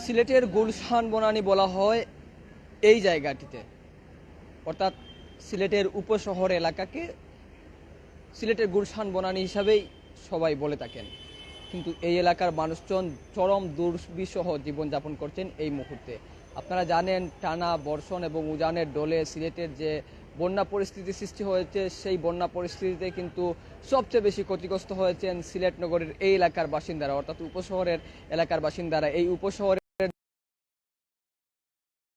সিলেটের গুলশান বনানী বলা হয় এই জায়গাটিতে, অর্থাৎ সিলেটের উপশহর এলাকাকে সিলেটের গুলশান বনানী হিসাবেই সবাই বলে থাকেন। কিন্তু এই এলাকার মানুষজন চরম দুর্বিষহ জীবনযাপন করছেন এই মুহূর্তে। আপনারা জানেন, টানা বর্ষণ এবং উজানের ডলে সিলেটের যে বন্যা পরিস্থিতি সৃষ্টি হয়েছে, সেই বন্যা পরিস্থিতিতে কিন্তু সবচেয়ে বেশি ক্ষতিগ্রস্ত হয়েছেন সিলেট নগরের এই এলাকার বাসিন্দারা, অর্থাৎ উপশহরের এলাকার বাসিন্দারা। এই উপশহরের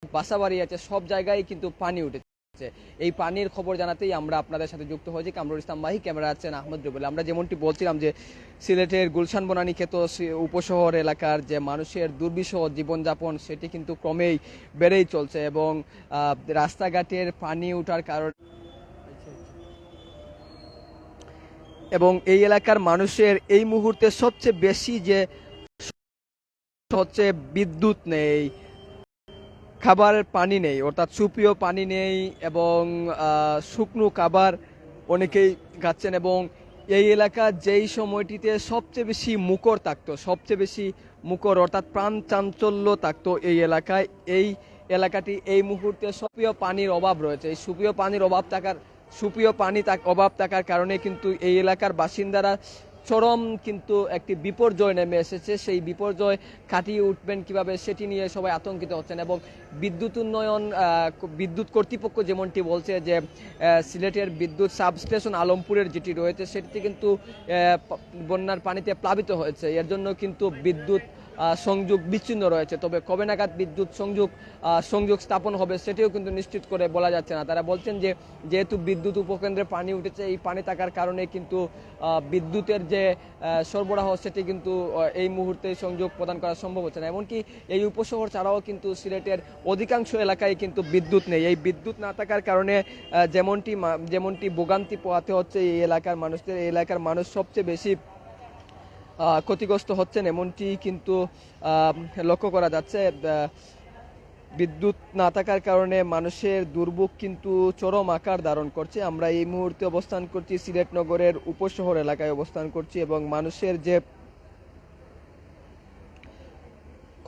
বাসাবাড়ি আছে, সব জায়গায় কিন্তু পানি উঠেছে। এই পানির খবর জানাতেই আমরা আপনাদের সাথে যুক্ত হয়েছি। কামরুল ইসলাম মাহি, ক্যামেরা আছেন আহমদ রুবেল। আমরা যেমনটি বলছিলাম যে সিলেটের গুলশান বনানী খ্যাত উপশহর এলাকার যে মানুষের দুর্বিষহ জীবনযাপন, সেটি কিন্তু ক্রমেই বেড়েই চলছে এবং রাস্তাঘাটের পানি ওঠার কারণে এবং এই এলাকার মানুষের এই মুহূর্তে সবচেয়ে বেশি যে হচ্ছে বিদ্যুৎ নেই, খাবারের পানি নেই, অর্থাৎ সুপেয় পানি নেই এবং শুকনো খাবার অনেকেই খাচ্ছেন। এবং এই এলাকা যেই সময়টিতে সবচেয়ে বেশি মুখর থাকতো, সবচেয়ে বেশি মুখর অর্থাৎ প্রাণ চাঞ্চল্য থাকতো এই এলাকায়, এই এলাকাটি এই মুহূর্তে সুপেয় পানির অভাব রয়েছে। এই সুপেয় পানির অভাব থাকার কারণে কিন্তু এই এলাকার বাসিন্দারা চরম কিন্তু একটি বিপর্যয় নেমে এসেছে। সেই বিপর্যয় কাটিয়ে উঠবেন কিভাবে সেটি নিয়ে সবাই আতঙ্কিত হচ্ছেন। এবং বিদ্যুৎ কর্তৃপক্ষ যেমনটি বলছে যে সিলেটের বিদ্যুৎ সাবস্টেশন আলমপুরের যেটি রয়েছে সেটি কিন্তু বন্যার পানিতে প্লাবিত হয়েছে। এর জন্য কিন্তু বিদ্যুৎ সংযোগ বিচ্ছিন্ন রয়েছে। তবে কবে নাগাদ বিদ্যুৎ সংযোগ স্থাপন হবে সেটিও কিন্তু নিশ্চিত করে বলা যাচ্ছে না। তারা বলছেন যে যেহেতু বিদ্যুৎ উপকেন্দ্রে পানি উঠেছে, এই পানি থাকার কারণে কিন্তু বিদ্যুতের যে সরবরাহ সেটি কিন্তু এই মুহূর্তে সংযোগ প্রদান করা সম্ভব হচ্ছে না। এমনকি এই উপশহর ছাড়াও কিন্তু সিলেটের অধিকাংশ এলাকায় কিন্তু বিদ্যুৎ নেই। এই বিদ্যুৎ না থাকার কারণে যেমনটি ভোগান্তি পোহাতে হচ্ছে এই এলাকার মানুষদের, এই এলাকার মানুষ সবচেয়ে বেশি ক্ষতিগ্রস্ত হচ্ছেন এমনটি কিন্তু লক্ষ্য করা যাচ্ছে। বিদ্যুৎ না থাকার কারণে মানুষের দুর্ভোগ কিন্তু চরম আকার ধারণ করছে। আমরা এই মুহূর্তে অবস্থান করছি সিলেট নগরের উপশহর এলাকায় অবস্থান করছি এবং মানুষের যে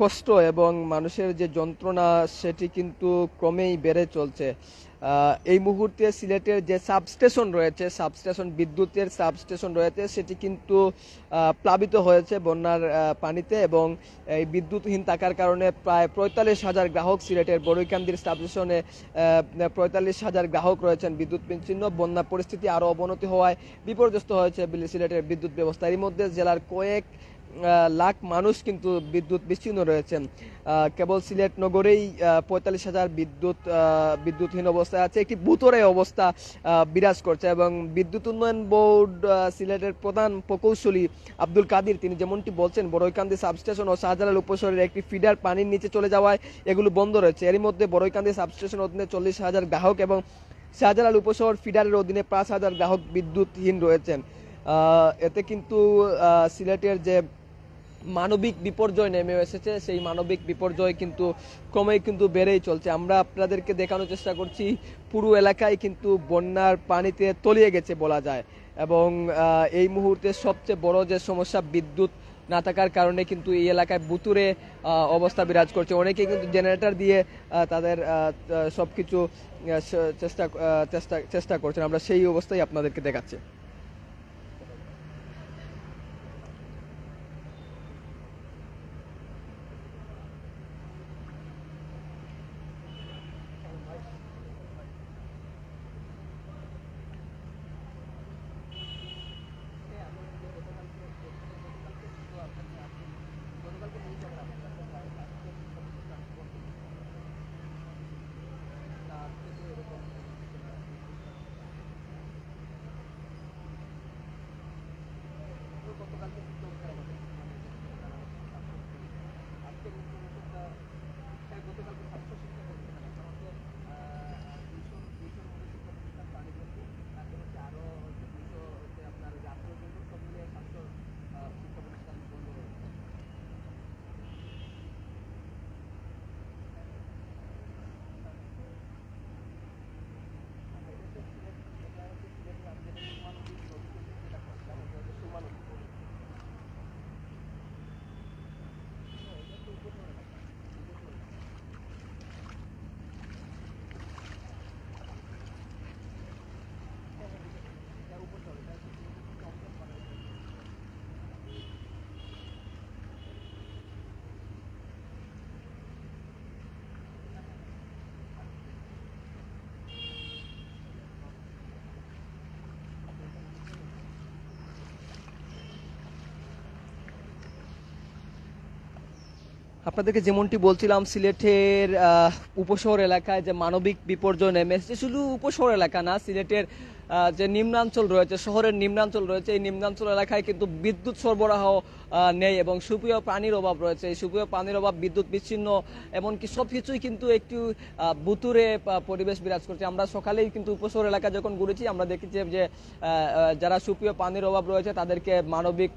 কষ্ট এবং মানুষের যে যন্ত্রণা সেটি কিন্তু ক্রমেই বেড়ে চলছে। এই মুহূর্তে সিলেটের যে বিদ্যুতের সাবস্টেশন রয়েছে সেটি কিন্তু প্লাবিত হয়েছে বন্যার পানিতে এবং এই বিদ্যুৎহীন থাকার কারণে প্রায় ৪৫,০০০ গ্রাহক সিলেটের বড়ইকান্দির সাবস্টেশনে ৪৫,০০০ গ্রাহক রয়েছেন বিদ্যুৎ বিচ্ছিন্ন। বন্যা পরিস্থিতি আরও অবনতি হওয়ায় বিপর্যস্ত হয়েছে সিলেটের বিদ্যুৎ ব্যবস্থা। এর মধ্যে জেলার কয়েক লাখ মানুষ কিন্তু বিদ্যুৎ বিচ্ছিন্ন রয়েছেন। কেবল সিলেট নগরেই ৪৫,০০০ বিদ্যুৎহীন অবস্থায় আছে। একটি ভূতরে অবস্থা বিরাজ করছে এবং বিদ্যুৎ উন্নয়ন বোর্ড সিলেটের প্রধান প্রকৌশলী আব্দুল কাদির তিনি যেমনটি বলছেন, বড়ইকান্দি সাবস্টেশন ও শাহজালাল উপশহরের একটি ফিডার পানির নিচে চলে যাওয়ায় এগুলো বন্ধ রয়েছে। এরই মধ্যে বড়ইকান্দি সাবস্টেশন অধীনে ৪০,০০০ গ্রাহক এবং শাহজালাল উপশহর ফিডারের অধীনে ৫,০০০ গ্রাহক বিদ্যুৎহীন রয়েছেন। এতে কিন্তু সিলেটের যে মানবিক বিপর্যয় নেমে এসেছে, সেই মানবিক বিপর্যয় কিন্তু ক্রমেই কিন্তু বেড়েই চলছে। আমরা আপনাদেরকে দেখানোর চেষ্টা করছি পুরো এলাকায় কিন্তু বন্যার পানিতে তলিয়ে গেছে বলা যায়। এবং এই মুহূর্তে সবচেয়ে বড় যে সমস্যা, বিদ্যুৎ না থাকার কারণে কিন্তু এই এলাকায় ভুতুরে অবস্থা বিরাজ করছে। অনেকে কিন্তু জেনারেটর দিয়ে তাদের সবকিছু চেষ্টা করছেন। আমরা সেই অবস্থায় আপনাদেরকে দেখাচ্ছি। আপনাদেরকে যেমনটি বলছিলাম, সিলেটের উপশহর এলাকায় যে মানবিক বিপর্যয় নেমে এসেছে, শুধু উপশহর এলাকা না, সিলেটের যে নিম্নাঞ্চল রয়েছে, শহরের নিম্নাঞ্চল রয়েছে, এই নিম্নাঞ্চল এলাকায় কিন্তু বিদ্যুৎ সরবরাহ নেই এবং সুপেয় পানির অভাব রয়েছে। এই সুপেয় পানির অভাব, বিদ্যুৎ বিচ্ছিন্ন, এমনকি সব কিছুই কিন্তু একটু ভুতুরে পরিবেশ বিরাজ করছে। আমরা সকালেই কিন্তু উপশহর এলাকা যখন ঘুরেছি, আমরা দেখেছি যে যারা সুপেয় পানির অভাব রয়েছে তাদেরকে মানবিক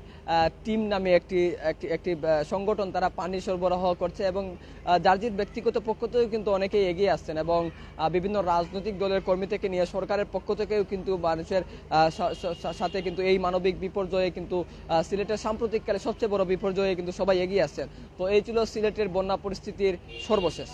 টিম নামে একটি একটি সংগঠন তারা পানি সরবরাহ করছে এবং যার ব্যক্তিগত পক্ষ থেকেও কিন্তু অনেকেই এগিয়ে আসছেন এবং বিভিন্ন রাজনৈতিক দলের কর্মী থেকে নিয়ে সরকারের পক্ষ থেকেও কিন্তু মানুষের সাথে কিন্তু এই মানবিক বিপর্যয়ে কিন্তু সিলেটের সাম্প্রতিককালে সবচেয়ে বড় বিপর্যয়ে কিন্তু সবাই এগিয়ে আসছেন। তো এই ছিল সিলেটের বন্যা পরিস্থিতির সর্বশেষ।